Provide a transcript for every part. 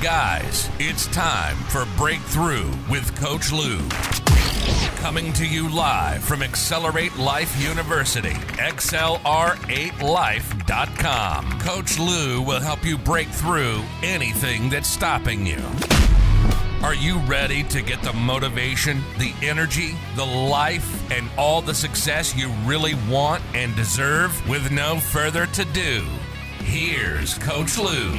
Guys, it's time for Breakthrough with Coach Lew. Coming to you live from Accelerate Life University, XLR8Life.com. Coach Lew will help you break through anything that's stopping you. Are you ready to get the motivation, the energy, the life, and all the success you really want and deserve? With no further ado, here's Coach Lew.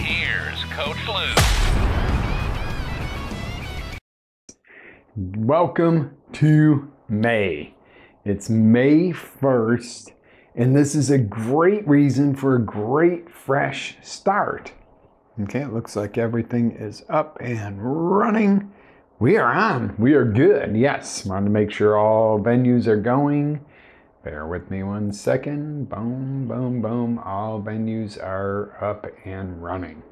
Welcome to May. It's May 1st, and this is a great reason for a great fresh start. Okay, it looks like everything is up and running. We are on. We are good. Yes, wanted to make sure all venues are going. Bear with me one second. Boom, boom, boom. All venues are up and running.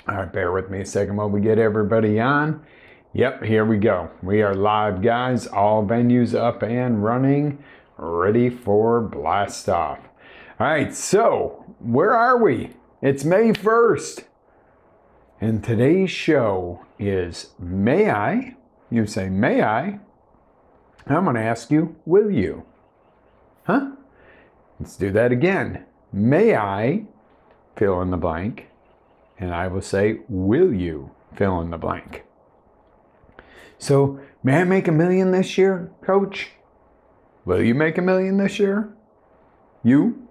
All right, bear with me a second while we get everybody on. Yep, here we go. We are live, guys. All venues up and running, ready for blast off. All right, so where are we? It's May 1st. And today's show is May I? You say, may I? I'm going to ask you, will you? Huh? Let's do that again. May I fill in the blank? And I will say, will you fill in the blank? So, may I make $1 million this year, Coach? Will you make $1 million this year? You?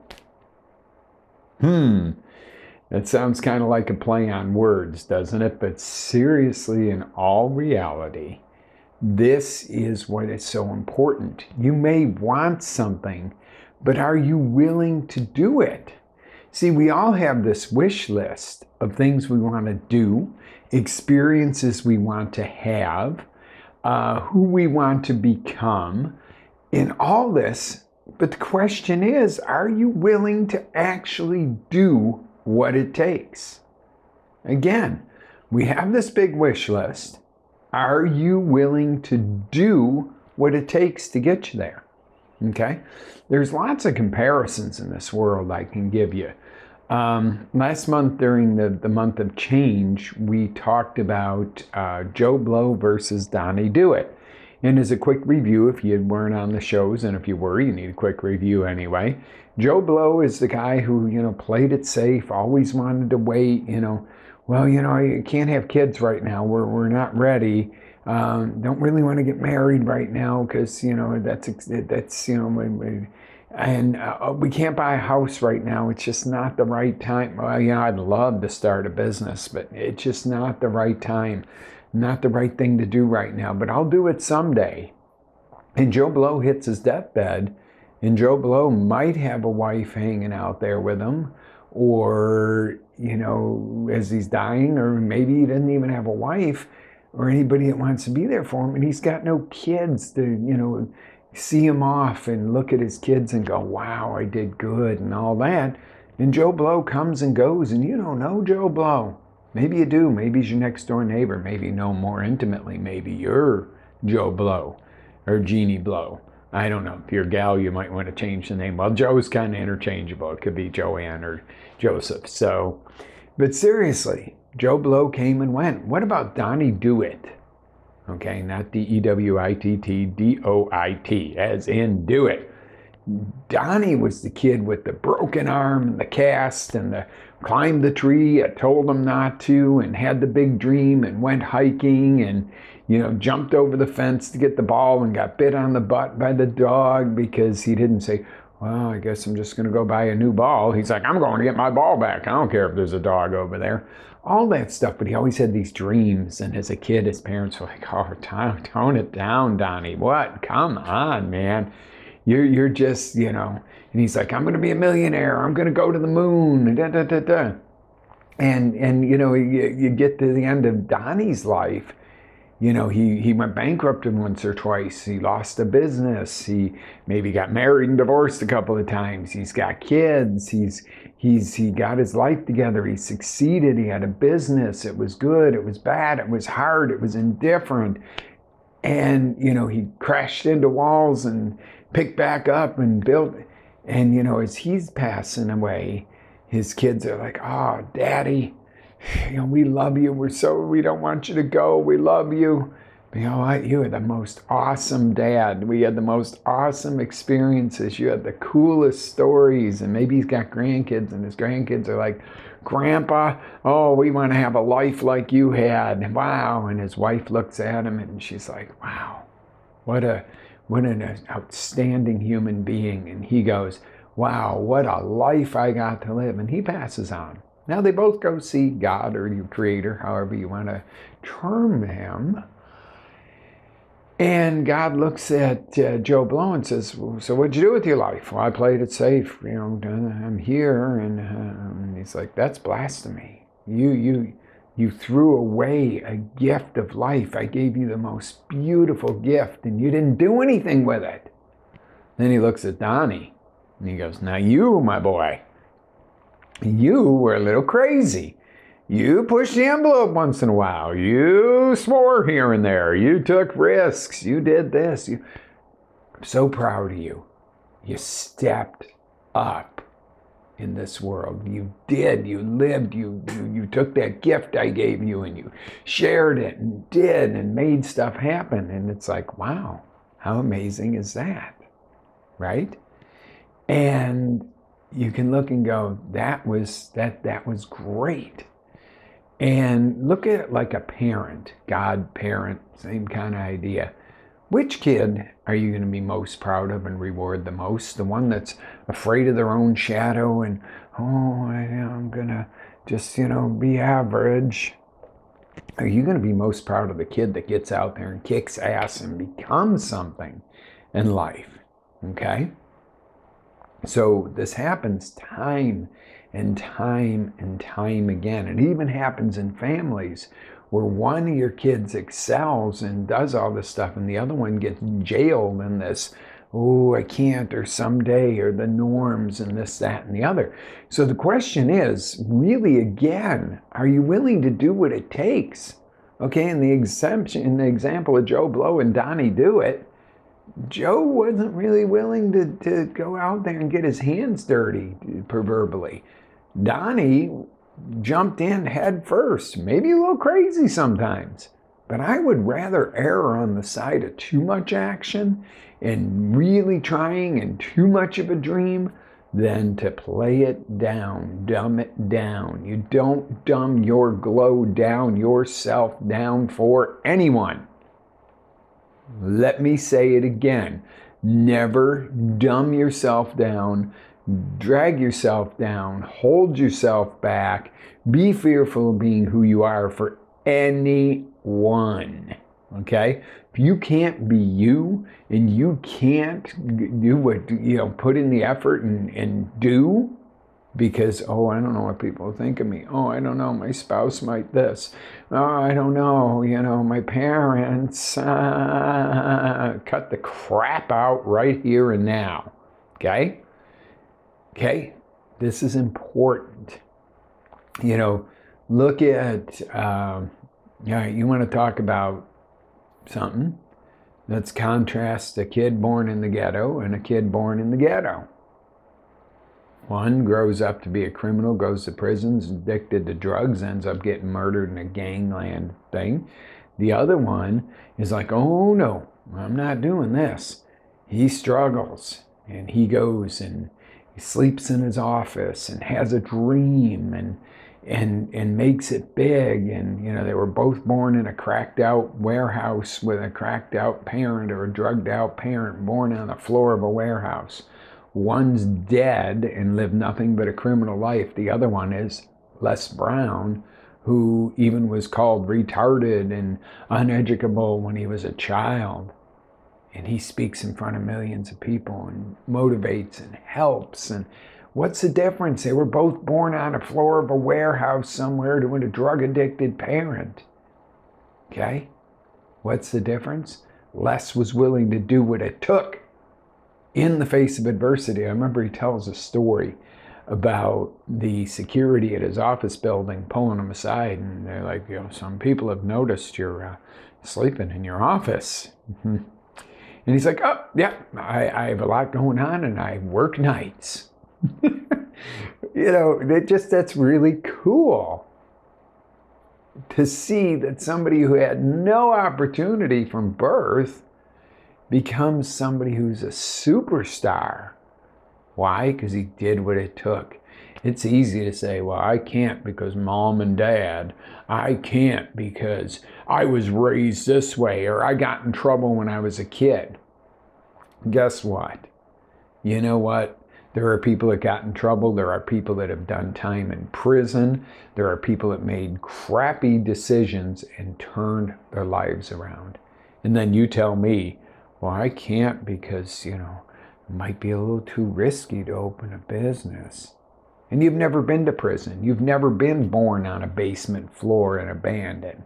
That sounds kind of like a play on words, doesn't it? But seriously, in all reality, this is what is so important. You may want something, but are you willing to do it? See, we all have this wish list of things we want to do, experiences we want to have, who we want to become, in all this. But the question is, are you willing to actually do what it takes? Again, we have this big wish list. Are you willing to do what it takes to get you there? Okay? There's lots of comparisons in this world I can give you. Last month, during the month of change, we talked about Joe Blow versus Donnie Do It. And as a quick review, if you weren't on the shows, and if you were, you need a quick review anyway. Joe Blow is the guy who, played it safe, always wanted to wait, well, you can't have kids right now. We're not ready. Don't really want to get married right now because, and we can't buy a house right now. It's just not the right time. Well, I'd love to start a business, but it's just not the right time. Not the right thing to do right now, but I'll do it someday. And Joe Blow hits his deathbed, and Joe Blow might have a wife hanging out there with him, or, as he's dying, or maybe he doesn't even have a wife or anybody that wants to be there for him, and he's got no kids to, see him off and look at his kids and go, wow, I did good and all that. And Joe Blow comes and goes, and you don't know Joe Blow. Maybe you do. Maybe he's your next door neighbor. Maybe you know more intimately. Maybe you're Joe Blow or Jeannie Blow. I don't know. If you're a gal, you might want to change the name. Well, Joe's kind of interchangeable. It could be Joanne or Joseph. So, but seriously, Joe Blow came and went. What about Donnie Do It? Okay, not D-E-W-I-T-T, D-O-I-T, as in do it. Donnie was the kid with the broken arm and the cast and the climbed the tree. I told him not to, and had the big dream and went hiking and, jumped over the fence to get the ball and got bit on the butt by the dog because he didn't say, well, I guess I'm just going to go buy a new ball. He's like, I'm going to get my ball back. I don't care if there's a dog over there. All that stuff, but he always had these dreams. And as a kid, his parents were like, oh, tone it down, Donnie. What? Come on, man. You're just, And he's like, I'm going to be a millionaire. I'm going to go to the moon. Da, da, da, da. And you get to the end of Donnie's life. He went bankrupt once or twice. He lost a business. He maybe got married and divorced a couple of times. He's got kids. He got his life together. He succeeded. He had a business. It was good. It was bad. It was hard. It was indifferent. And, he crashed into walls and picked back up and built. And, as he's passing away, his kids are like, oh, Daddy, we love you. We don't want you to go. We love you. But you know what? You are the most awesome dad. We had the most awesome experiences. You had the coolest stories. And maybe he's got grandkids, and his grandkids are like, Grandpa, oh, we want to have a life like you had. Wow. And his wife looks at him and she's like, wow, what an outstanding human being. And he goes, wow, what a life I got to live. And he passes on. Now they both go see God or your creator, however you want to term him. And God looks at Joe Blow and says, so what'd you do with your life? Well, I played it safe. I'm here. And he's like, that's blasphemy. You threw away a gift of life. I gave you the most beautiful gift, and you didn't do anything with it. Then he looks at Donnie, and he goes, now you, my boy, you were a little crazy. You pushed the envelope once in a while. You swore here and there. You took risks. You did this. I'm so proud of you. You stepped up in this world. You did. You lived. You took that gift I gave you and you shared it and did and made stuff happen. And it's like, wow, how amazing is that? Right? And you can look and go, that was great. And look at it like a parent, God parent, same kind of idea. Which kid are you going to be most proud of and reward the most? The one that's afraid of their own shadow and, oh, I'm going to just, be average. Are you going to be most proud of the kid that gets out there and kicks ass and becomes something in life? Okay? So this happens time and time and time again. It even happens in families where one of your kids excels and does all this stuff and the other one gets jailed in this, oh, I can't, or someday, or the norms and this, that, and the other. So the question is, really, again, are you willing to do what it takes? Okay, in the example of Joe Blow and Donnie Do It, Joe wasn't really willing to go out there and get his hands dirty, proverbially. Donnie jumped in head first, maybe a little crazy sometimes, but I would rather err on the side of too much action and really trying and too much of a dream than to play it down, dumb it down. You don't dumb your glow down, yourself down for anyone. Let me say it again. Never dumb yourself down, drag yourself down, hold yourself back, be fearful of being who you are for anyone. Okay? If you can't be you and you can't do what, put in the effort and do, because, oh, I don't know what people think of me. Oh, I don't know, my spouse might this. Oh, I don't know, my parents. Cut the crap out right here and now. Okay? Okay? This is important. Look at, you want to talk about something. Let's contrast a kid born in the ghetto and a kid born in the ghetto. One grows up to be a criminal, goes to prisons, addicted to drugs, ends up getting murdered in a gangland thing. The other one is like, oh no, I'm not doing this. He struggles and he goes and he sleeps in his office and has a dream and makes it big. And, they were both born in a cracked out warehouse with a cracked out parent or a drugged out parent born on the floor of a warehouse. One's dead and lived nothing but a criminal life. The other one is Les Brown, who even was called retarded and uneducable when he was a child. And he speaks in front of millions of people and motivates and helps. And what's the difference? They were both born on the floor of a warehouse somewhere to a drug-addicted parent. Okay? What's the difference? Les was willing to do what it took in the face of adversity. I remember he tells a story about the security at his office building pulling him aside, and they're like, some people have noticed you're sleeping in your office. And he's like, oh, yeah, I have a lot going on and I work nights. That's really cool. to see that somebody who had no opportunity from birth becomes somebody who's a superstar. Why? Because he did what it took. It's easy to say, well, I can't because mom and dad. I can't because I was raised this way, or I got in trouble when I was a kid. Guess what? You know what? There are people that got in trouble. There are people that have done time in prison. There are people that made crappy decisions and turned their lives around. And then you tell me, well, I can't because, it might be a little too risky to open a business. And you've never been to prison. You've never been born on a basement floor and abandoned.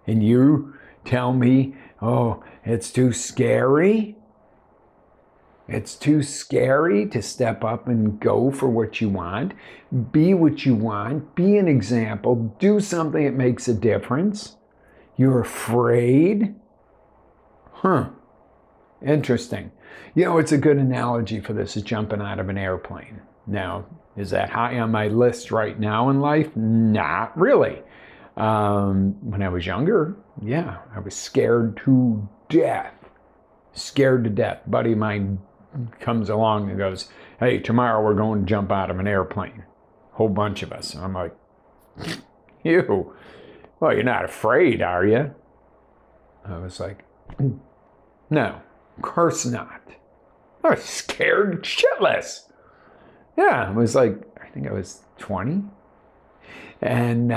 And you tell me, oh, it's too scary? It's too scary to step up and go for what you want, be what you want, be an example, do something that makes a difference. You're afraid? Interesting. It's a good analogy for this is jumping out of an airplane. Now, is that high on my list right now in life? Not really. When I was younger, yeah, I was scared to death. Scared to death. A buddy of mine comes along and goes, hey, tomorrow we're going to jump out of an airplane. Whole bunch of us. And I'm like, you, well, you're not afraid, are you? I was like, no, of course not. I was scared shitless. Yeah, I was like, I think I was 20. And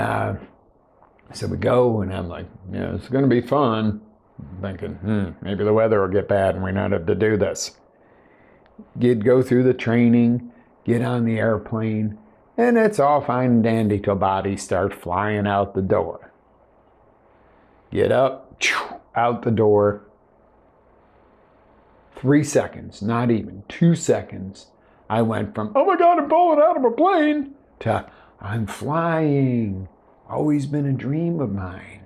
so we go, and I'm like, yeah, it's going to be fun. I'm thinking, maybe the weather will get bad and we not have to do this. Go through the training, get on the airplane, and it's all fine and dandy till bodies start flying out the door. Get up, out the door. 3 seconds, not even 2 seconds. I went from, oh my God, I'm falling out of a plane, to I'm flying. Always been a dream of mine.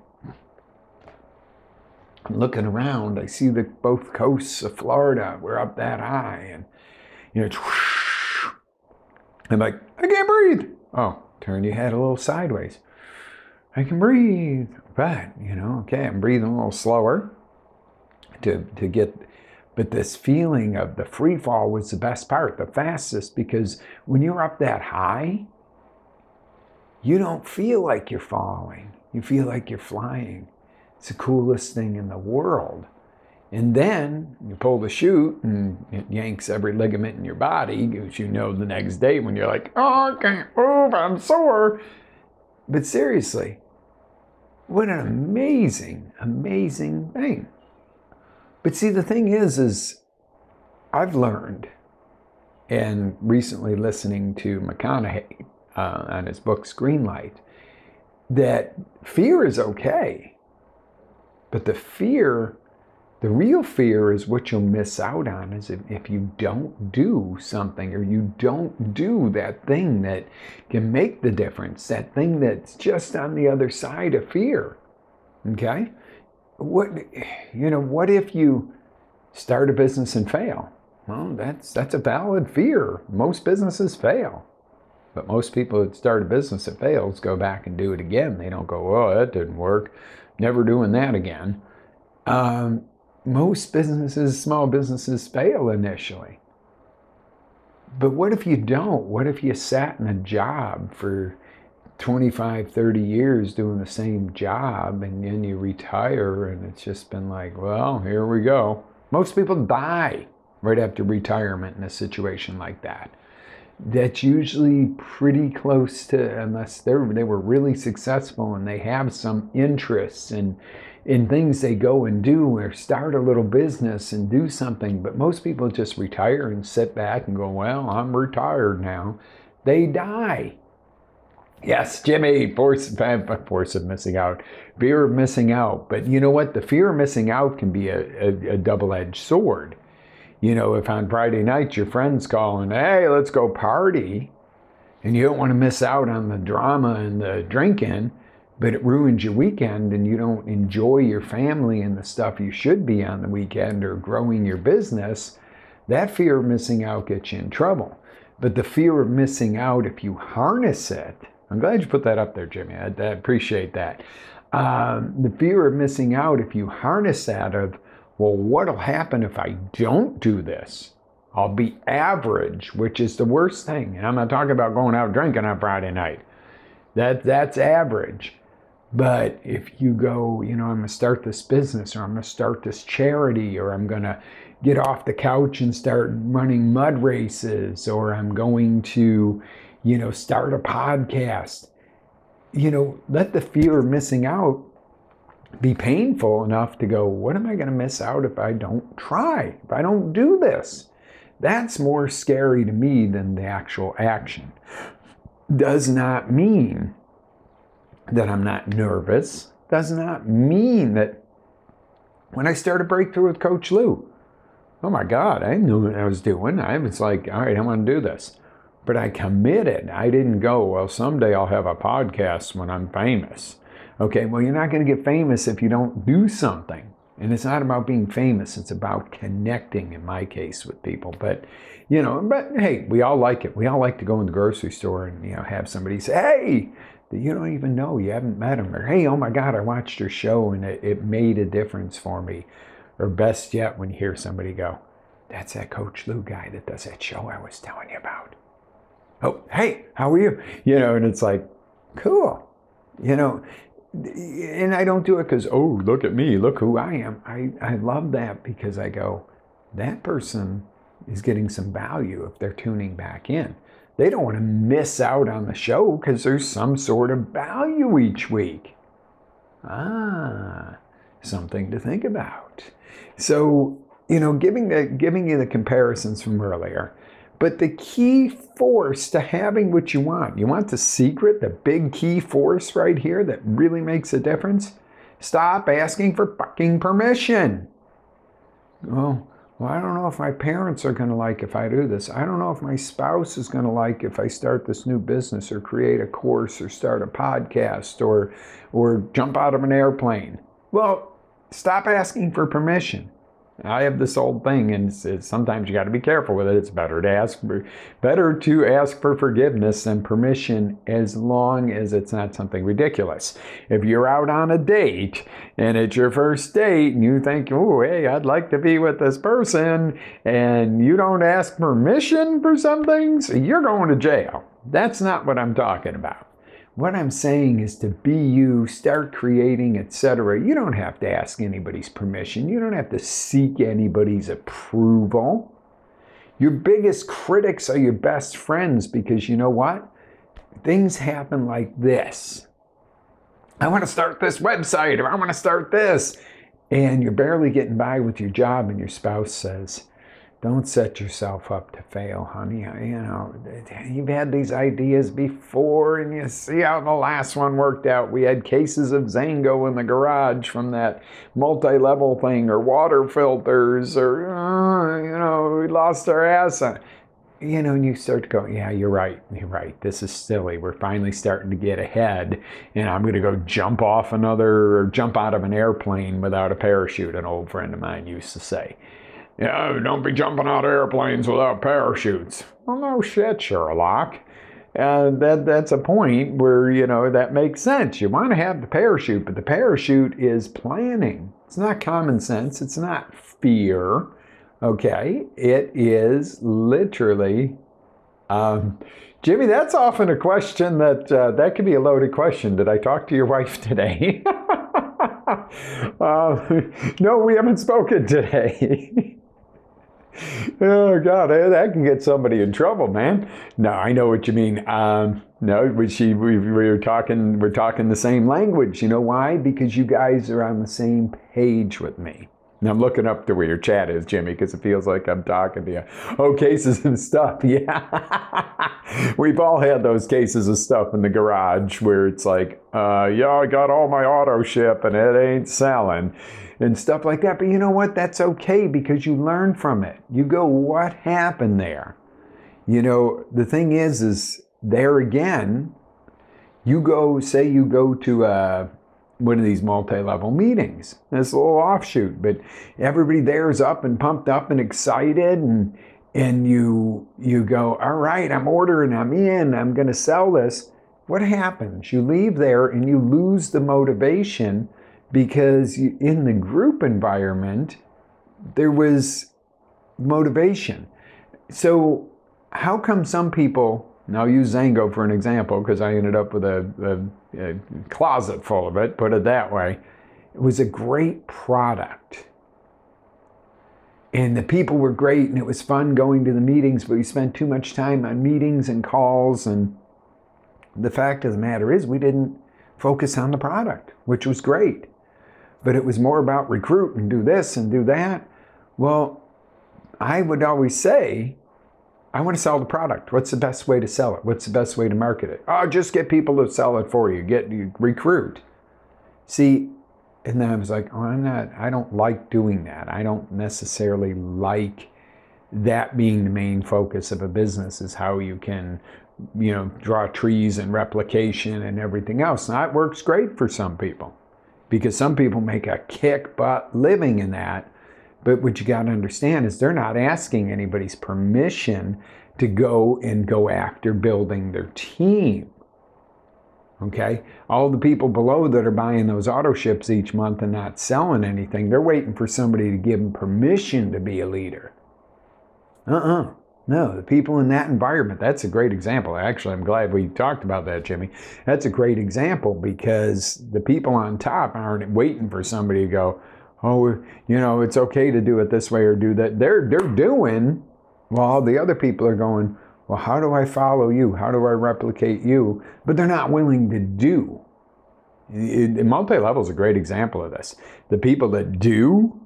I'm looking around, I see both coasts of Florida. We're up that high, and I'm like, I can't breathe. Oh, turn your head a little sideways. I can breathe, but okay, I'm breathing a little slower to get. But this feeling of the free fall was the best part, the fastest, because when you're up that high, you don't feel like you're falling. You feel like you're flying. It's the coolest thing in the world. And then you pull the chute and it yanks every ligament in your body, because the next day when you're like, oh, I can't move, I'm sore. But seriously, what an amazing, amazing thing. But see, the thing is I've learned, and recently listening to McConaughey on his book Greenlight, that fear is okay. But the real fear is what you'll miss out on is if you don't do something, or you don't do that thing that can make the difference, that thing that's just on the other side of fear. Okay? What if you start a business and fail? Well, that's a valid fear. Most businesses fail. But most people that start a business that fails go back and do it again. They don't go, oh, that didn't work. Never doing that again. Most businesses, small businesses, fail initially. But what if you don't? What if you sat in a job for 25, 30 years doing the same job, and then you retire and it's just been like, well, here we go. Most people die right after retirement in a situation like that. That's usually pretty close to, unless they were really successful and they have some interests in things they go and do, or start a little business and do something. But most people just retire and sit back and go, well, I'm retired now. They die. Yes, Jimmy, force of missing out, fear of missing out. But you know what? The fear of missing out can be a double-edged sword. If on Friday night your friend's calling, hey, let's go party, and you don't want to miss out on the drama and the drinking, but it ruins your weekend and you don't enjoy your family and the stuff you should be on the weekend, or growing your business, that fear of missing out gets you in trouble. But the fear of missing out, if you harness it, I'm glad you put that up there, Jimmy. I appreciate that. The fear of missing out, if you harness that of, well, what'll happen if I don't do this? I'll be average, which is the worst thing. And I'm not talking about going out drinking on Friday night. That's average. But if you go, I'm going to start this business, or I'm going to start this charity, or I'm going to get off the couch and start running mud races, or I'm going to, start a podcast, let the fear of missing out be painful enough to go, what am I going to miss out if I don't try, if I don't do this? That's more scary to me than the actual action. Does not mean that I'm not nervous. Does not mean that when I started Breakthrough with Coach Lew, oh my God, I knew what I was doing. I was like, all right, I want to do this. But I committed. I didn't go, well, someday I'll have a podcast when I'm famous. Okay, well, you're not going to get famous if you don't do something. And it's not about being famous. It's about connecting, in my case, with people. But, but hey, we all like it. We all like to go in the grocery store and, have somebody say, hey, that you don't even know, you haven't met them. Or, hey, oh my God, I watched your show and it made a difference for me. Or best yet, when you hear somebody go, that's that Coach Lew guy that does that show I was telling you about. Oh, hey, how are you? And it's like, cool. And I don't do it because, oh, look at me, look who I am. I love that because I go, that person is getting some value if they're tuning back in. They don't want to miss out on the show because there's some sort of value each week. Something to think about. So, giving you the comparisons from earlier. But the key force to having what you want the secret, the big key force right here that really makes a difference? Stop asking for fucking permission. Well, I don't know if my parents are going to like if I do this. I don't know if my spouse is going to like if I start this new business or create a course or start a podcast or jump out of an airplane. Well, stop asking for permission. I have this old thing, and it's sometimes you got to be careful with it. It's better to ask for forgiveness than permission, as long as it's not something ridiculous. If you're out on a date and it's your first date and you think, oh, hey, I'd like to be with this person, and you don't ask permission for some things, you're going to jail. That's not what I'm talking about. What I'm saying is to be you, start creating, etc. You don't have to ask anybody's permission. You don't have to seek anybody's approval. Your biggest critics are your best friends because you know what? Things happen like this. I want to start this website, or I want to start this. And you're barely getting by with your job and your spouse says, don't set yourself up to fail, honey. You've had these ideas before, and you see how the last one worked out. We had cases of Zango in the garage from that multi-level thing, or water filters, or, we lost our ass on. And you start to go, yeah, you're right. This is silly. We're finally starting to get ahead, and I'm going to go jump out of an airplane without a parachute, an old friend of mine used to say. Yeah, don't be jumping out of airplanes without parachutes. Well, no shit, Sherlock. That's a point where, that makes sense. You want to have the parachute, but the parachute is planning. It's not common sense. It's not fear. Okay? It is literally... Jimmy, that's often a question that could be a loaded question. Did I talk to your wife today? No, we haven't spoken today. Oh God, that can get somebody in trouble, man. No, I know what you mean. No, we're talking the same language. You know why? Because you guys are on the same page with me. And I'm looking up to where your chat is, Jimmy, because it feels like I'm talking to you. Oh, cases and stuff. Yeah. We've all had those cases of stuff in the garage where it's like, yeah, I got all my auto ship and it ain't selling and stuff like that. But you know what? That's okay because you learn from it. You go, what happened there? The thing is there again, you go to one of these multi-level meetings. This little offshoot, but everybody there is up and pumped up and excited, and you go, all right, I'm ordering, I'm in, I'm going to sell this. what happens? You leave there and you lose the motivation because in the group environment, there was motivation. So how come some people, and I'll use Zango for an example because I ended up with a closet full of it, put it that way. It was a great product. And the people were great and it was fun going to the meetings, but we spent too much time on meetings and calls. And the fact of the matter is we didn't focus on the product, which was great. But it was more about recruit and do this and do that. Well, I would always say, I want to sell the product. What's the best way to sell it? What's the best way to market it? Oh, just get people to sell it for you. Recruit. See, and then I was like, oh, I don't like doing that. I don't necessarily like that being the main focus of a business, is how you can, draw trees and replication and everything else. Now, that works great for some people because some people make a kick-butt living in that. But what you got to understand is they're not asking anybody's permission to go after building their team. Okay? All the people below that are buying those auto ships each month and not selling anything, they're waiting for somebody to give them permission to be a leader. No, the people in that environment, that's a great example. Actually, I'm glad we talked about that, Jimmy. That's a great example because the people on top aren't waiting for somebody to go, oh, it's okay to do it this way or do that. They're doing, while the other people are going, well, how do I follow you? How do I replicate you? But they're not willing to do. Multi-level is a great example of this. The people that do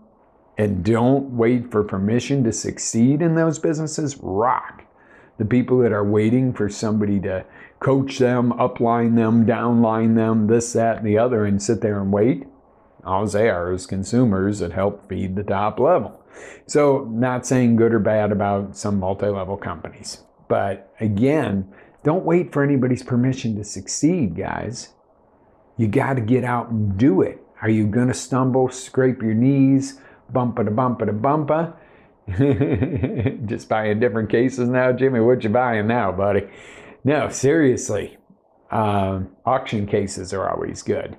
and don't wait for permission to succeed in those businesses rock. The people that are waiting for somebody to coach them, upline them, downline them, this, that, and the other, and sit there and wait, all they are is consumers that help feed the top level. So not saying good or bad about some multi-level companies. But again, don't wait for anybody's permission to succeed, guys. You got to get out and do it. Are you going to stumble, scrape your knees, bumpa? Just buying different cases now, Jimmy. What you buying now, buddy? No, seriously. Auction cases are always good.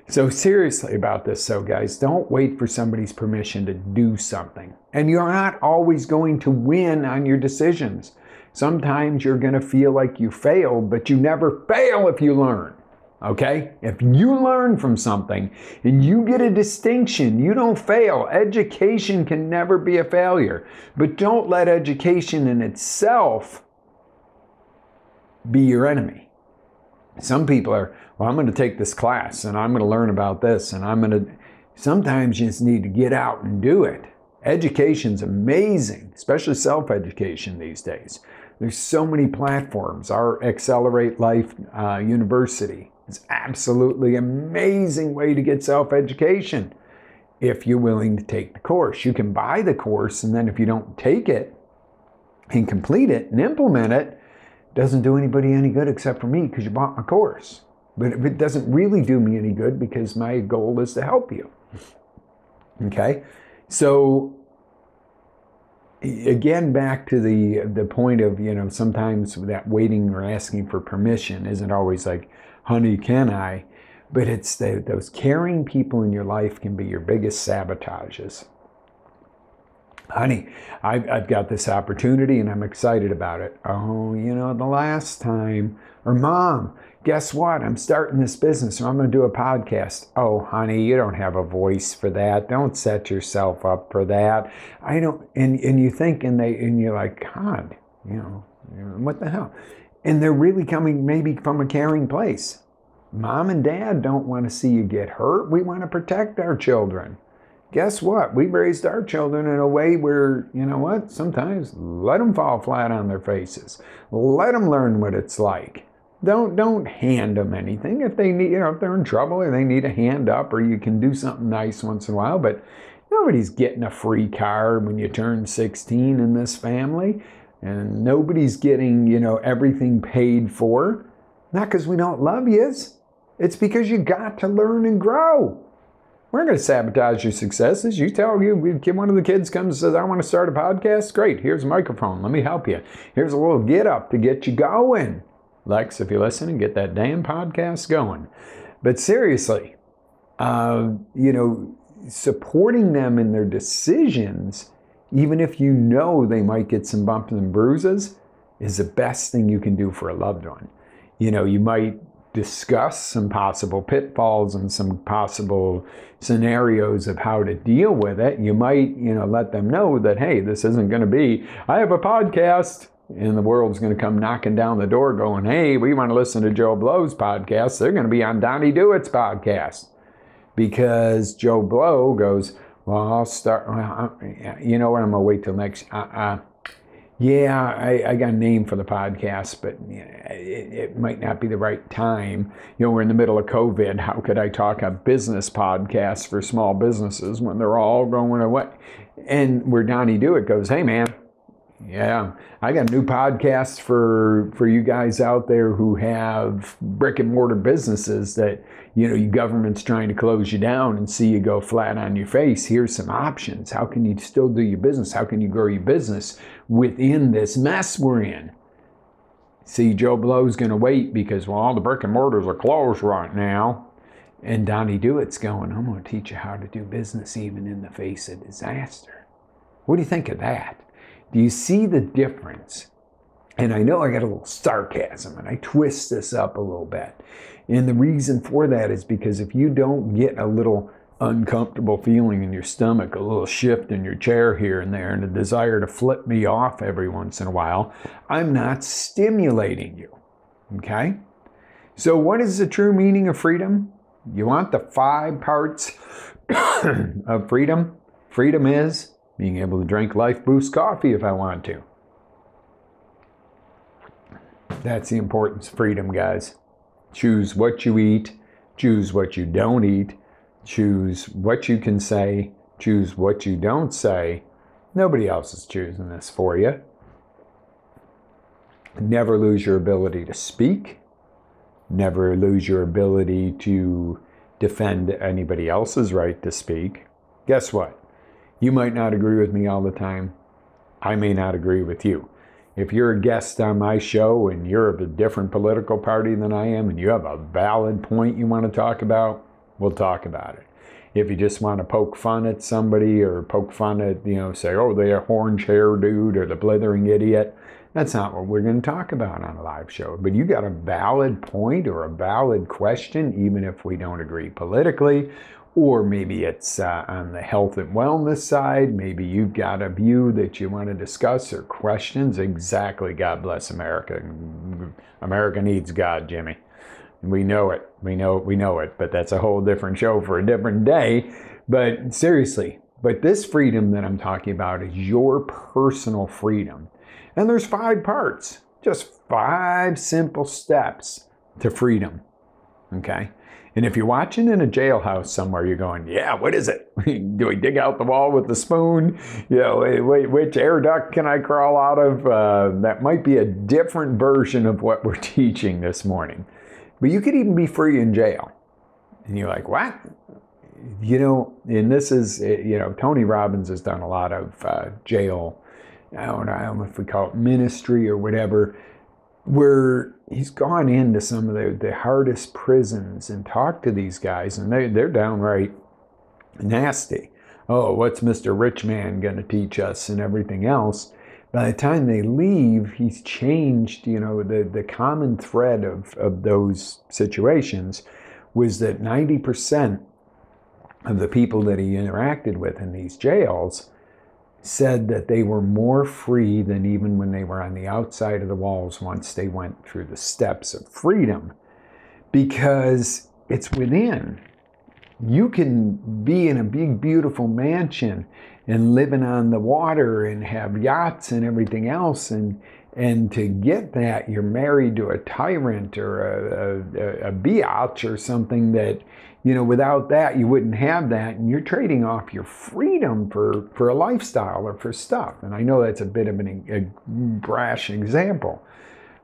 So seriously about this, guys, don't wait for somebody's permission to do something. And you're not always going to win on your decisions. Sometimes you're going to feel like you failed, but you never fail if you learn. Okay? If you learn from something and you get a distinction, you don't fail. Education can never be a failure. But don't let education in itself be your enemy. Some people are, well, I'm going to take this class and I'm going to learn about this and sometimes you just need to get out and do it. Education's amazing, especially self-education these days. There's so many platforms. Our Accelerate Life University is absolutely amazing way to get self-education if you're willing to take the course. You can buy the course, and then if you don't take it and complete it and implement it, it doesn't do anybody any good except for me because you bought my course. But it doesn't really do me any good because my goal is to help you. Okay? So again, back to the point of, sometimes that waiting or asking for permission isn't always like, honey, can I? But it's those caring people in your life can be your biggest sabotages. Honey, I've got this opportunity and I'm excited about it. Oh, the last time. Or Mom, guess what? I'm starting this business or I'm going to do a podcast. Oh, honey, you don't have a voice for that. Don't set yourself up for that. I don't. And you think, and you're like, God, what the hell? And they're really coming maybe from a caring place. Mom and Dad don't want to see you get hurt. We want to protect our children. Guess what? We've raised our children in a way where, sometimes let them fall flat on their faces. Let them learn what it's like. Don't hand them anything. If they need, if they're in trouble or they need a hand up, or you can do something nice once in a while, but nobody's getting a free car when you turn 16 in this family, and nobody's getting, everything paid for. Not because we don't love you. It's because you got to learn and grow. We're not going to sabotage your successes. You tell one of the kids comes and says, I want to start a podcast. Great. Here's a microphone. Let me help you. Here's a little get up to get you going. Lex, if you're listening, get that damn podcast going. But seriously, supporting them in their decisions, even if you know they might get some bumps and bruises, is the best thing you can do for a loved one. You might discuss some possible pitfalls and some possible scenarios of how to deal with it. You might, let them know that, hey, this isn't going to be, I have a podcast, and the world's going to come knocking down the door going, hey, we want to listen to Joe Blow's podcast. They're going to be on Donnie Dewitt's podcast. Because Joe Blow goes, well, I'll start, you know what, I'm going to wait till next, yeah, I got a name for the podcast, but it might not be the right time. We're in the middle of COVID. How could I talk a business podcast for small businesses when they're all going away? And where Donnie Dewitt goes, hey, man, yeah, I got a new podcast for you guys out there who have brick and mortar businesses that, your government's trying to close you down and see you go flat on your face. Here's some options. How can you still do your business? How can you grow your business within this mess we're in? See, Joe Blow's going to wait because, well, all the brick and mortars are closed right now. And Donnie Dewitt's going, I'm going to teach you how to do business even in the face of disaster. What do you think of that? Do you see the difference? And I know I got a little sarcasm and I twist this up a little bit. And the reason for that is because if you don't get a little uncomfortable feeling in your stomach, a little shift in your chair here and there, and a desire to flip me off every once in a while, I'm not stimulating you. Okay? So what is the true meaning of freedom? You want the 5 parts of freedom? Freedom is being able to drink Life Boost coffee if I want to. That's the importance of freedom, guys. Choose what you eat. Choose what you don't eat. Choose what you can say. Choose what you don't say. Nobody else is choosing this for you. Never lose your ability to speak. Never lose your ability to defend anybody else's right to speak. Guess what? You might not agree with me all the time. I may not agree with you. If you're a guest on my show and you're of a different political party than I am and you have a valid point you want to talk about, we'll talk about it. If you just want to poke fun at somebody or poke fun at, say, oh, they're a orange-haired dude or the blithering idiot, that's not what we're going to talk about on a live show. But you got a valid point or a valid question, even if we don't agree politically, or maybe it's on the health and wellness side. Maybe you've got a view that you want to discuss or questions. Exactly. God bless America. America needs God, Jimmy. We know it. We know it. But that's a whole different show for a different day. But seriously, this freedom that I'm talking about is your personal freedom. And there's 5 parts. Just 5 simple steps to freedom. Okay? And if you're watching in a jailhouse somewhere, you're going, yeah, what is it? Do we dig out the wall with the spoon? Which air duct can I crawl out of? That might be a different version of what we're teaching this morning. But you could even be free in jail. And you're like, what? And this is, Tony Robbins has done a lot of jail, I don't know if we call it ministry or whatever, where he's gone into some of the hardest prisons and talked to these guys, and they're downright nasty. Oh, what's Mr. Rich Man going to teach us and everything else? By the time they leave, he's changed, the common thread of those situations was that 90% of the people that he interacted with in these jails said that they were more free than even when they were on the outside of the walls once they went through the steps of freedom, because it's within. You can be in a big, beautiful mansion and living on the water and have yachts and everything else, and to get that, you're married to a tyrant or a biatch or something that, without that, you wouldn't have that, and you're trading off your freedom for a lifestyle or for stuff. And I know that's a bit of a brash example,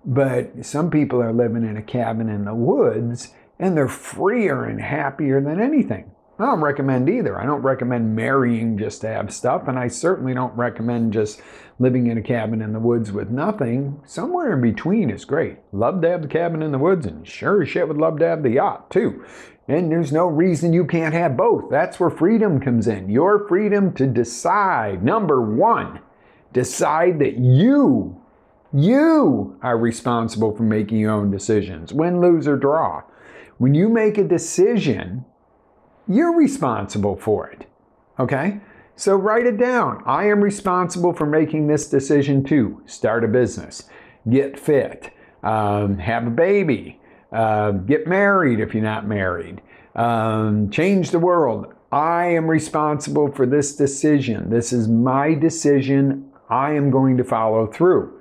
but some people are living in a cabin in the woods, and they're freer and happier than anything. I don't recommend either. I don't recommend marrying just to have stuff, and I certainly don't recommend just living in a cabin in the woods with nothing. Somewhere in between is great. Love to have the cabin in the woods, and sure as shit would love to have the yacht too. And there's no reason you can't have both. That's where freedom comes in. Your freedom to decide. Number one, decide that you are responsible for making your own decisions. Win, lose, or draw. When you make a decision, you're responsible for it. Okay? So write it down. I am responsible for making this decision to start a business, get fit, have a baby, get married if you're not married, change the world. I am responsible for this decision. This is my decision. I am going to follow through.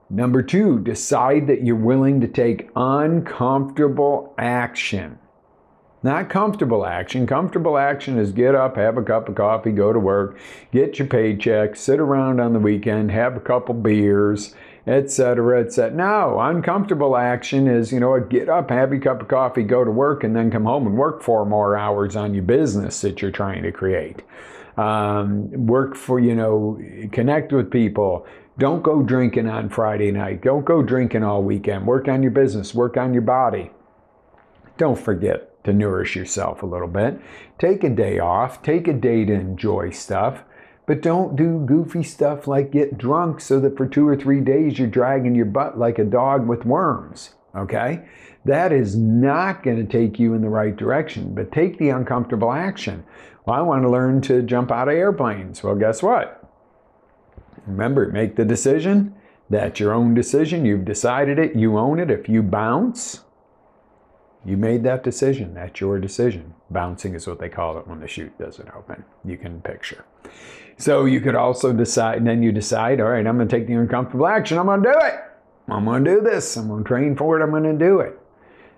Number two, decide that you're willing to take uncomfortable action. Not comfortable action. Comfortable action is get up, have a cup of coffee, go to work, get your paycheck, sit around on the weekend, have a couple beers, etc., etc. No, uncomfortable action is, get up, have your cup of coffee, go to work, and then come home and work 4 more hours on your business that you're trying to create. Work for, connect with people. Don't go drinking on Friday night. Don't go drinking all weekend. Work on your business. Work on your body. Don't forget to nourish yourself a little bit. Take a day off. Take a day to enjoy stuff. But don't do goofy stuff like get drunk so that for 2 or 3 days you're dragging your butt like a dog with worms. Okay? That is not going to take you in the right direction. But take the uncomfortable action. Well, I want to learn to jump out of airplanes. Well, guess what? Remember, make the decision. That's your own decision. You've decided it. You own it. If you bounce, you made that decision. That's your decision. Bouncing is what they call it when the chute doesn't open. You can picture. So you could also decide, and then you decide, all right, I'm going to take the uncomfortable action. I'm going to do it. I'm going to do this. I'm going to train for it. I'm going to do it.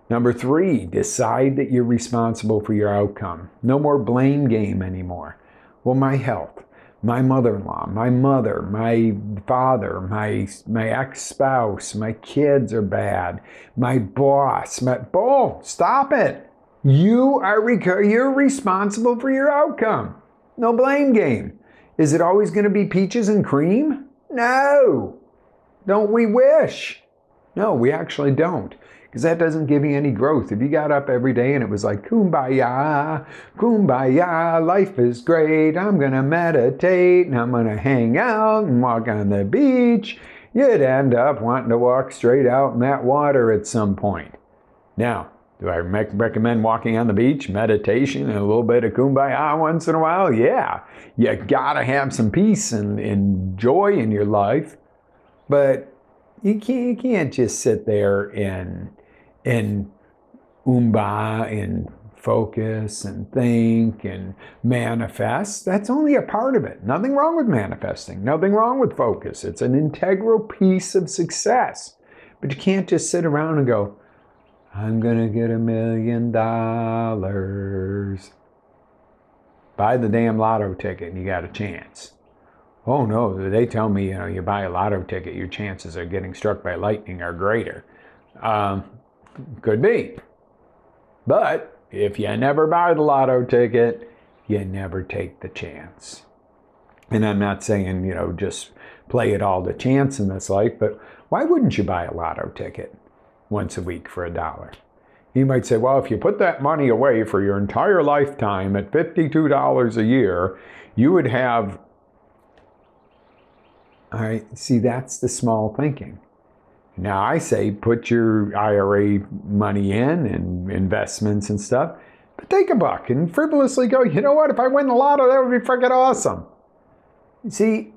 Number three, decide that you're responsible for your outcome. No more blame game anymore. Well, my health, my mother-in-law, my mother, my father, my ex-spouse, my kids are bad, my boss, stop it. You're responsible for your outcome. No blame game. Is it always going to be peaches and cream? No. Don't we wish? No, we actually don't. Because that doesn't give you any growth. If you got up every day and it was like, kumbaya, kumbaya, life is great, I'm going to meditate, and I'm going to hang out and walk on the beach, you'd end up wanting to walk straight out in that water at some point. Now, do I recommend walking on the beach, meditation, and a little bit of kumbaya once in a while? Yeah. You got to have some peace and joy in your life. But you can't just sit there and and focus and think and manifest. That's only a part of it. Nothing wrong with manifesting. Nothing wrong with focus. It's an integral piece of success. But you can't just sit around and go, I'm going to get $1 million. Buy the damn lotto ticket and you got a chance. Oh no, they tell me, you buy a lotto ticket, your chances of getting struck by lightning are greater. Could be. But if you never buy the lotto ticket, you never take the chance. And I'm not saying, just play it all to chance in this life, but why wouldn't you buy a lotto ticket once a week for $1? You might say, well, if you put that money away for your entire lifetime at $52 a year, you would have... All right, see, that's the small thinking. Now I say put your IRA money in and investments and stuff, but take $1 and frivolously go, you know what, if I win the lotto, that would be freaking awesome. See,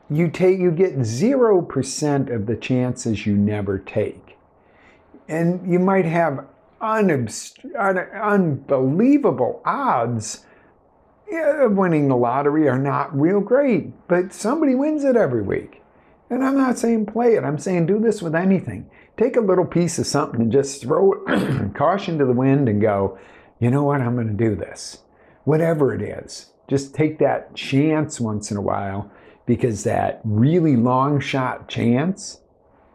you get 0% of the chances you never take. And you might have unbelievable odds of winning the lottery are not real great, but somebody wins it every week. And I'm not saying play it. I'm saying do this with anything. Take a little piece of something and just throw it, caution to the wind and go, you know what, I'm going to do this. Whatever it is. Just take that chance once in a while, because that really long shot chance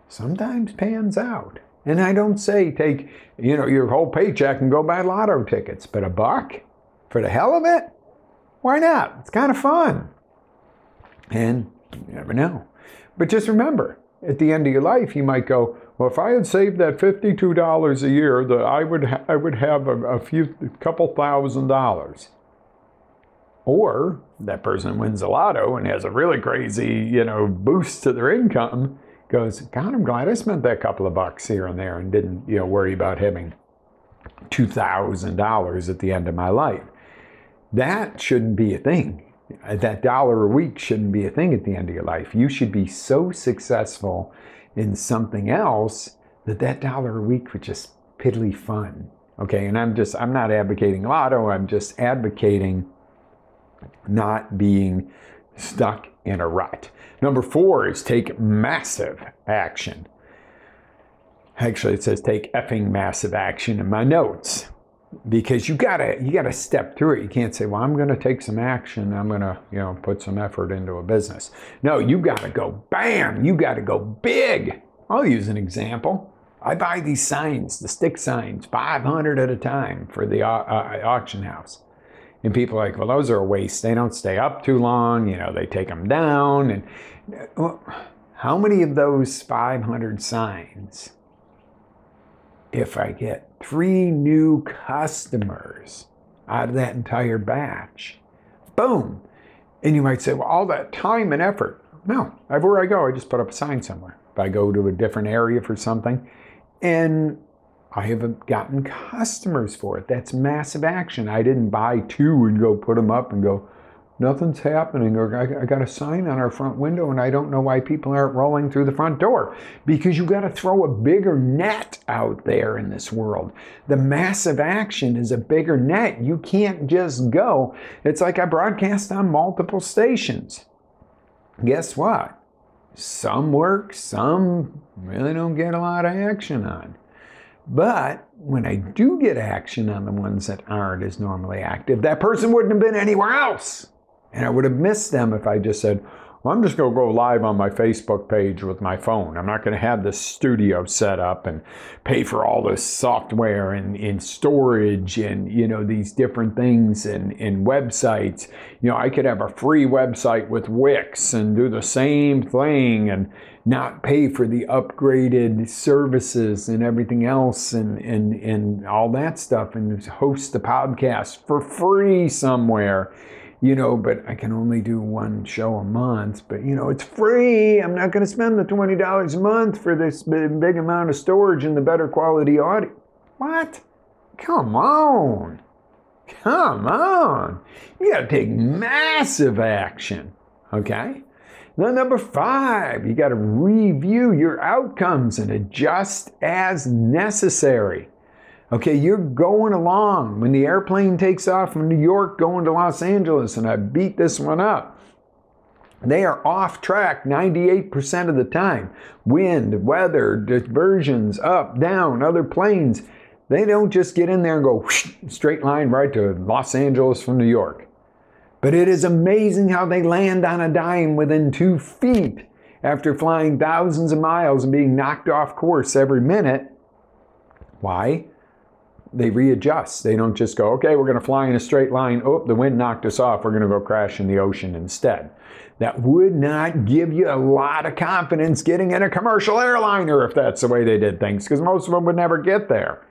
sometimes pans out. And I don't say take, your whole paycheck and go buy lotto tickets, but $1, For the hell of it? Why not? It's kind of fun. And you never know. But just remember, at the end of your life, you might go, well, if I had saved that $52 a year, that I would have a couple $1,000. Or that person wins the lotto and has a really crazy, boost to their income, goes, God, I'm glad I spent that couple of bucks here and there and didn't, worry about having $2,000 at the end of my life. That shouldn't be a thing. That dollar a week shouldn't be a thing at the end of your life. You should be so successful in something else that dollar a week was just piddly fun. Okay, and I'm not advocating lotto, I'm just advocating not being stuck in a rut. Number 4 is take massive action. Actually, it says take effing massive action in my notes. Because you gotta step through it. You can't say, well, I'm gonna take some action. I'm gonna, put some effort into a business. No, you gotta go bam. You gotta go big. I'll use an example. I buy these signs, the stick signs, 500 at a time for the auction house. And people are like, well, those are a waste. They don't stay up too long. They take them down. And well, how many of those 500 signs, if I get 3 new customers out of that entire batch, boom. And you might say, well, all that time and effort. No, everywhere I go, I just put up a sign somewhere. If I go to a different area for something, and I have gotten customers for it. That's massive action. I didn't buy 2 and go put them up and go, nothing's happening, or I got a sign on our front window and I don't know why people aren't rolling through the front door. Because you got to throw a bigger net out there in this world. The massive action is a bigger net. You can't just go. It's like I broadcast on multiple stations. Guess what? Some work, some really don't get a lot of action on. But when I do get action on the ones that aren't as normally active, that person wouldn't have been anywhere else. And I would have missed them if I just said, well, I'm just going to go live on my Facebook page with my phone. I'm not going to have this studio set up and pay for all this software and storage and, these different things and websites. I could have a free website with Wix and do the same thing and not pay for the upgraded services and everything else and all that stuff and host the podcast for free somewhere. But I can only do 1 show a month, but it's free. I'm not going to spend the $20 a month for this big amount of storage and the better quality audio. What? Come on. Come on. You got to take massive action. Okay? Now, number 5, you got to review your outcomes and adjust as necessary. Okay, you're going along. When the airplane takes off from New York going to Los Angeles, and I beat this one up, they are off track 98% of the time. Wind, weather, diversions, up, down, other planes. They don't just get in there and go whoosh, straight line right to Los Angeles from New York. But it is amazing how they land on a dime within 2 feet after flying thousands of miles and being knocked off course every minute. Why? They readjust. They don't just go, okay, we're going to fly in a straight line. Oh, the wind knocked us off. We're going to go crash in the ocean instead. That would not give you a lot of confidence getting in a commercial airliner if that's the way they did things, because most of them would never get there.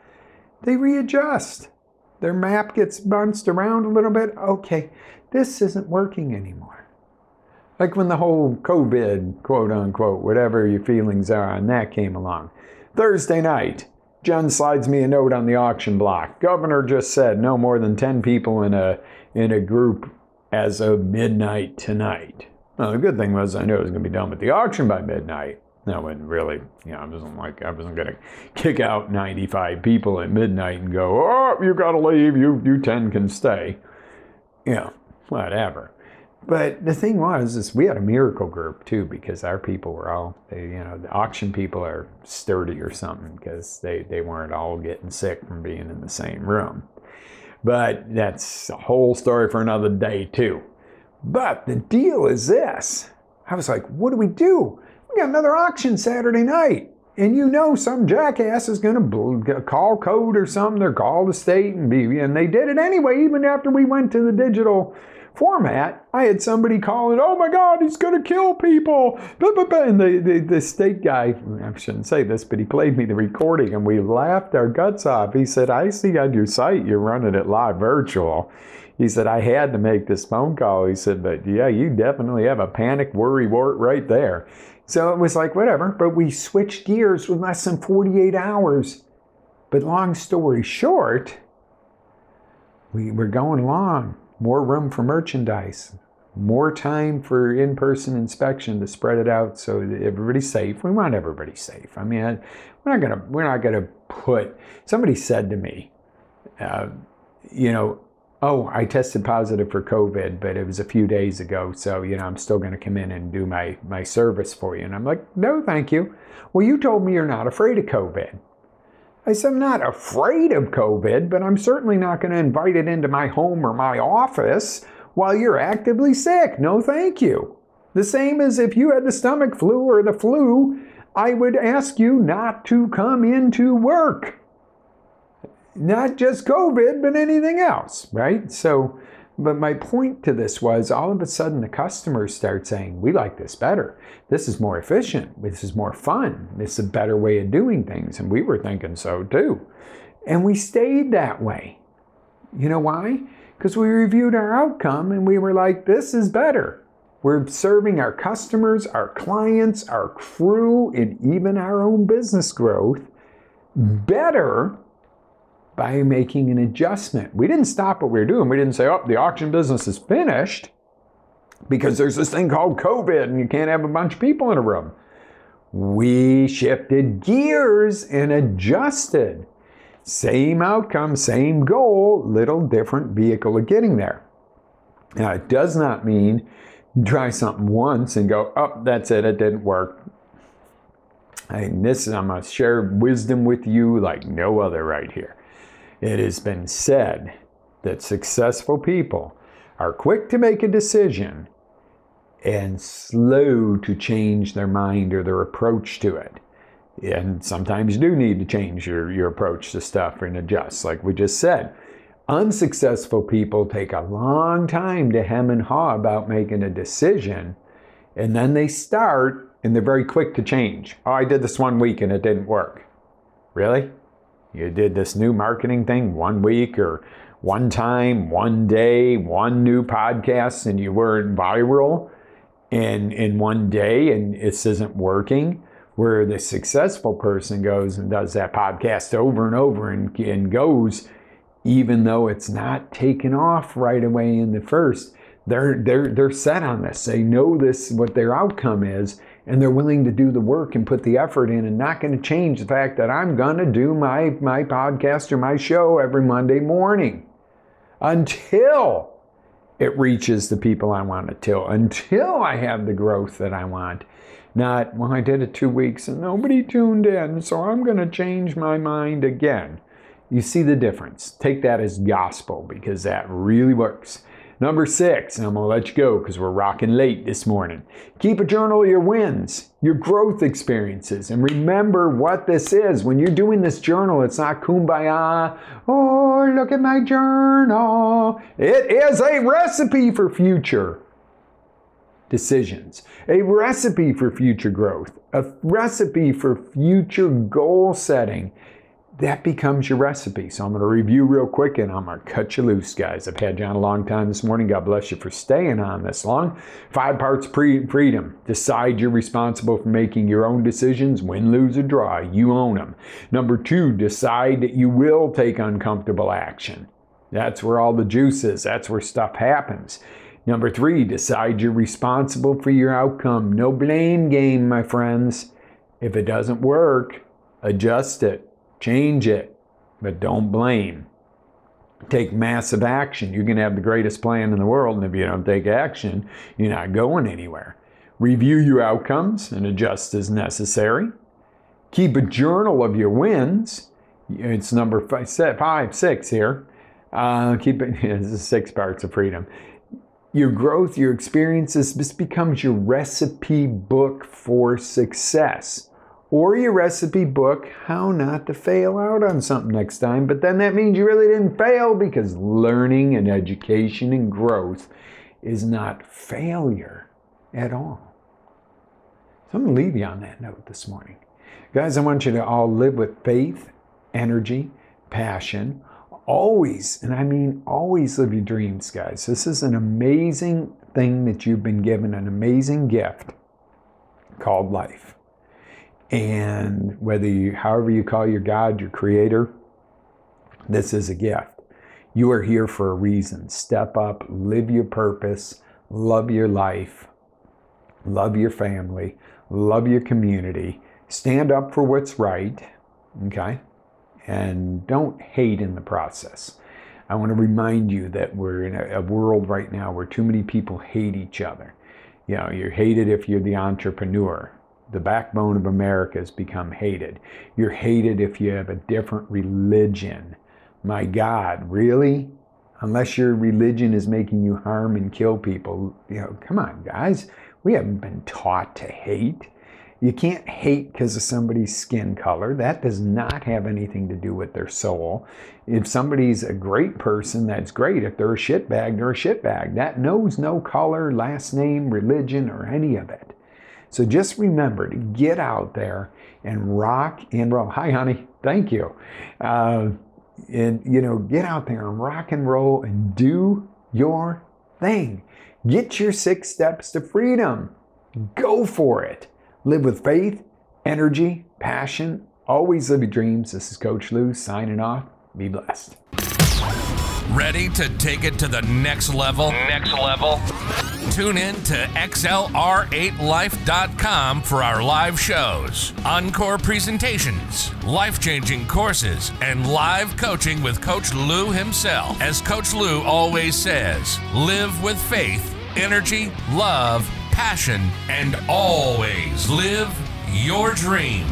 They readjust. Their map gets bounced around a little bit. Okay, this isn't working anymore. Like when the whole COVID, quote unquote, whatever your feelings are on that came along. Thursday night, Jen slides me a note on the auction block. Governor just said no more than 10 people in a group as of midnight tonight. Well, the good thing was I knew I was going to be done with the auction by midnight. I wouldn't really, I wasn't going to kick out 95 people at midnight and go, oh, you got to leave, you 10 can stay. Whatever. But the thing is we had a miracle group too, because our people were all, the auction people are sturdy or something, because they weren't all getting sick from being in the same room. But that's a whole story for another day too. But the deal is this. I was like, what do? We got another auction Saturday night. And you know some jackass is going to call code or something, or call the state, and they did it anyway. Even after we went to the digital format, I had somebody calling, oh my God, he's going to kill people. And the state guy, I shouldn't say this, but he played me the recording and we laughed our guts off. He said, I see on your site you're running it live virtual. He said, I had to make this phone call. He said, but yeah, you definitely have a panic worry wart right there. So it was like, whatever, but we switched gears with less than 48 hours. But long story short, we were going along. More room for merchandise, more time for in-person inspection to spread it out so that everybody's safe. We want everybody safe. I mean, we're not gonna put. Somebody said to me, oh, I tested positive for COVID, but it was a few days ago, so I'm still gonna come in and do my service for you. And I'm like, no, thank you. Well, you told me you're not afraid of COVID. I said, I'm not afraid of COVID, but I'm certainly not going to invite it into my home or my office while you're actively sick. No, thank you. The same as if you had the stomach flu or the flu, I would ask you not to come into work. Not just COVID, but anything else, right? So, but my point to this was all of a sudden the customers start saying, we like this better. This is more efficient. This is more fun. This is a better way of doing things. And we were thinking so too. And we stayed that way. You know why? Because we reviewed our outcome and we were like, this is better. We're serving our customers, our clients, our crew, and even our own business growth better by making an adjustment. We didn't stop what we were doing. We didn't say, oh, the auction business is finished because there's this thing called COVID and you can't have a bunch of people in a room. We shifted gears and adjusted. Same outcome, same goal, little different vehicle of getting there. Now, it does not mean you try something once and go, oh, that's it, it didn't work. I'm going to share wisdom with you like no other right here. It has been said that successful people are quick to make a decision and slow to change their mind or their approach to it. And sometimes you do need to change your approach to stuff and adjust, like we just said. Unsuccessful people take a long time to hem and haw about making a decision, and then they start and they're very quick to change. Oh, I did this 1 week and it didn't work. Really? You did this new marketing thing 1 week or one time, one day, one new podcast, and you weren't viral in 1 day and this isn't working? Where the successful person goes and does that podcast over and over and goes, even though it's not taken off right away in the first, they're set on this. They know this, what their outcome is, and they're willing to do the work and put the effort in and not going to change the fact that I'm going to do my podcast or my show every Monday morning until it reaches the people I want it to, until I have the growth that I want. Not, well, I did it 2 weeks and nobody tuned in, so I'm going to change my mind again. You see the difference. Take that as gospel because that really works. Number 6, and I'm going to let you go because we're rocking late this morning. Keep a journal of your wins, your growth experiences, and remember what this is. When you're doing this journal, it's not kumbaya. Oh, look at my journal. It is a recipe for future decisions, a recipe for future growth, a recipe for future goal setting. That becomes your recipe. So I'm going to review real quick and I'm going to cut you loose, guys. I've had you on a long time this morning. God bless you for staying on this long. 5 parts freedom. Decide you're responsible for making your own decisions. Win, lose, or draw. You own them. Number 2, decide that you will take uncomfortable action. That's where all the juice is. That's where stuff happens. Number 3, decide you're responsible for your outcome. No blame game, my friends. If it doesn't work, adjust it. Change it, but don't blame. Take massive action. You can have the greatest plan in the world, and if you don't take action, you're not going anywhere. Review your outcomes and adjust as necessary. Keep a journal of your wins. It's number 6 here. Keep it. This is 6 parts of freedom. Your growth, your experiences, this becomes your recipe book for success. or your recipe book, how not to fail out on something next time. But then that means you really didn't fail, because learning and education and growth is not failure at all. So I'm going to leave you on that note this morning. Guys, I want you to all live with faith, energy, passion. Always, and I mean always, live your dreams, guys. This is an amazing thing that you've been given, an amazing gift called life. And whether you, however you call your God, your creator, this is a gift. You are here for a reason. Step up, live your purpose, love your life, love your family, love your community, stand up for what's right, okay? And don't hate in the process. I want to remind you that we're in a world right now where too many people hate each other. You know, you're hated if you're the entrepreneur. The backbone of America has become hated. You're hated if you have a different religion. My God, really? Unless your religion is making you harm and kill people, you know, come on, guys. We haven't been taught to hate. You can't hate because of somebody's skin color. That does not have anything to do with their soul. If somebody's a great person, that's great. If they're a shitbag, they're a shitbag. That knows no color, last name, religion, or any of it. So just remember to get out there and rock and roll. Hi, honey. Thank you. And, you know, get out there and rock and roll and do your thing. Get your 6 steps to freedom. Go for it. Live with faith, energy, passion. Always live your dreams. This is Coach Lew signing off. Be blessed. Ready to take it to the next level? Next level? Tune in to XLR8Life.com for our live shows, encore presentations, life-changing courses, and live coaching with Coach Lew himself. As Coach Lew always says, live with faith, energy, love, passion, and always live your dreams.